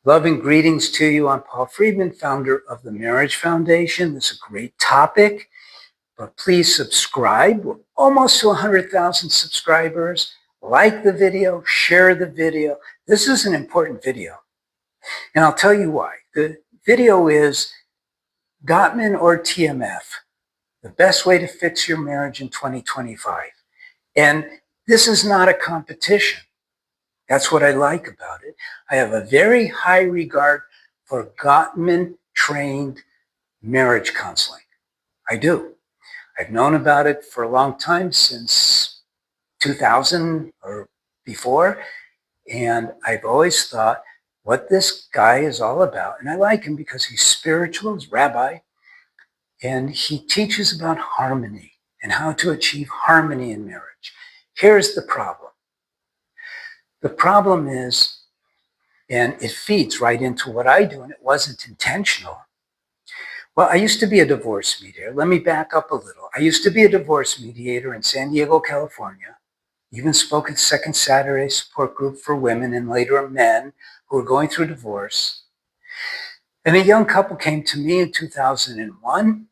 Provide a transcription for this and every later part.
Love and greetings to you. I'm Paul Friedman, founder of the Marriage Foundation. This is a great topic, but please subscribe. We're almost to 100,000 subscribers. Like the video, share the video. This is an important video, and I'll tell you why. The video is Gottman or TMF, the best way to fix your marriage in 2025. And this is not a competition. That's what I like about it. I have a very high regard for Gottman-trained marriage counseling. I do. I've known about it for a long time, since 2000 or before, and I've always thought what this guy is all about, and I like him because he's spiritual, he's a rabbi, and he teaches about harmony and how to achieve harmony in marriage. Here's the problem. The problem is, and it feeds right into what I do, and it wasn't intentional. Well, I used to be a divorce mediator. Let me back up a little. I used to be a divorce mediator in San Diego, California. Even spoke at Second Saturday Support Group for women and later men who were going through divorce. And a young couple came to me in 2001,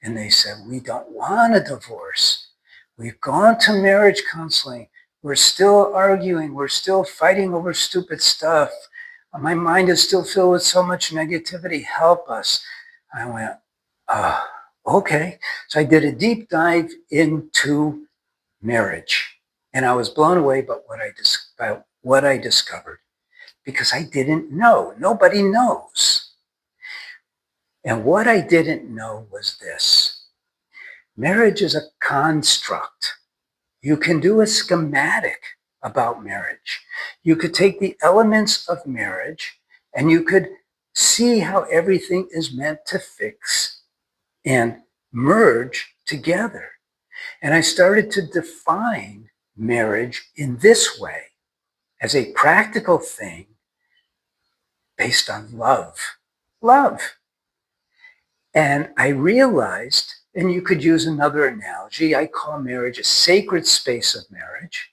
and they said, "We don't want a divorce. We've gone to marriage counseling. We're still arguing. We're still fighting over stupid stuff. My mind is still filled with so much negativity. Help us." I went, okay. So I did a deep dive into marriage, and I was blown away by what I discovered, because I didn't know. Nobody knows. And what I didn't know was this. Marriage is a construct. You can do a schematic about marriage. You could take the elements of marriage and you could see how everything is meant to fix and merge together. And I started to define marriage in this way, as a practical thing based on love. Love. And I realized, and you could use another analogy, I call marriage a sacred space of marriage.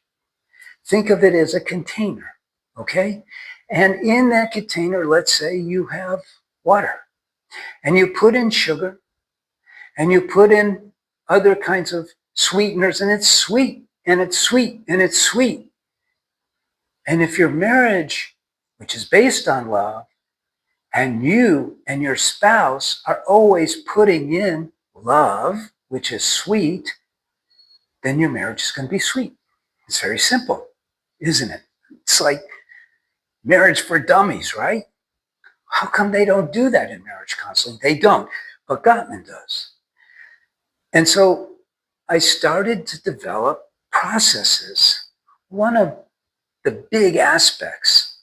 Think of it as a container, okay? And in that container, let's say you have water, and you put in sugar, and you put in other kinds of sweeteners, and it's sweet, and it's sweet, and it's sweet. And if your marriage, which is based on love, and you and your spouse are always putting in love, which is sweet, then your marriage is going to be sweet. It's very simple, isn't it? It's like marriage for dummies, right? How come they don't do that in marriage counseling? They don't, but Gottman does. And so I started to develop processes. One of the big aspects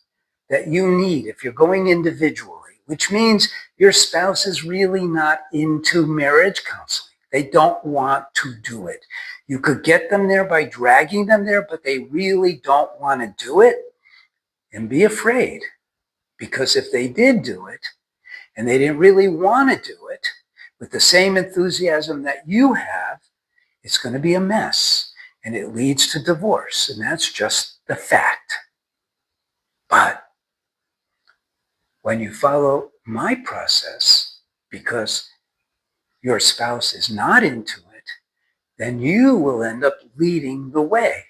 that you need if you're going individually, which means your spouse is really not into marriage counseling. They don't want to do it. You could get them there by dragging them there, but they really don't want to do it. And be afraid, because if they did do it and they didn't really want to do it with the same enthusiasm that you have, it's going to be a mess and it leads to divorce. And that's just the fact. But when you follow my process, because your spouse is not into it, then you will end up leading the way.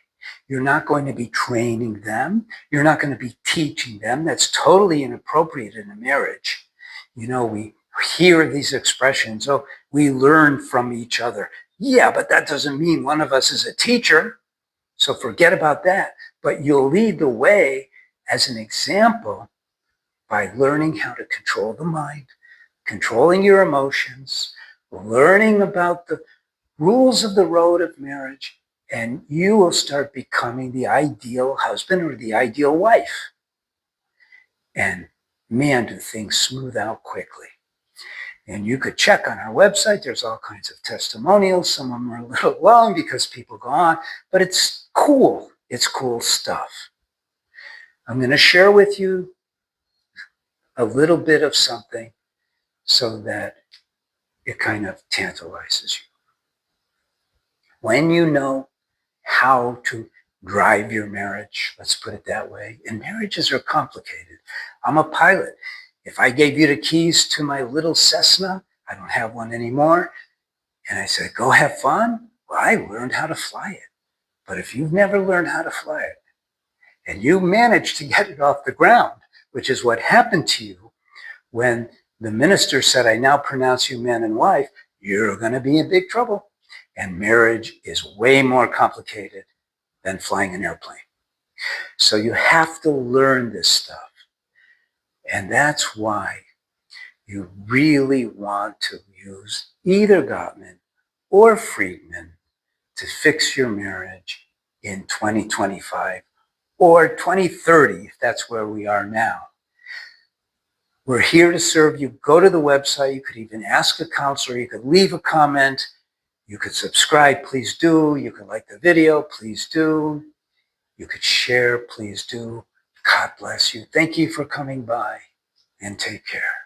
You're not going to be training them. You're not going to be teaching them. That's totally inappropriate in a marriage. You know, we hear these expressions, oh, we learn from each other. Yeah, but that doesn't mean one of us is a teacher. So forget about that. But you'll lead the way as an example by learning how to control the mind, controlling your emotions, learning about the rules of the road of marriage, and you will start becoming the ideal husband or the ideal wife. And man, do things smooth out quickly. And you could check on our website. There's all kinds of testimonials. Some of them are a little long because people go on, but it's cool. It's cool stuff. I'm going to share with you a little bit of something so that it kind of tantalizes you. When you know how to drive your marriage. Let's put it that way. And marriages are complicated. I'm a pilot. If I gave you the keys to my little Cessna, I don't have one anymore, and I said, go have fun, well, I learned how to fly it. But if you've never learned how to fly it, and you manage to get it off the ground, which is what happened to you when the minister said, I now pronounce you man and wife, you're going to be in big trouble. And marriage is way more complicated than flying an airplane. So you have to learn this stuff. And that's why you really want to use either Gottman or Friedman to fix your marriage in 2025 or 2030, if that's where we are now. We're here to serve you. Go to the website. You could even ask a counselor. You could leave a comment. You could subscribe. Please do. You could like the video. Please do. You could share. Please do. God bless you. Thank you for coming by, and take care.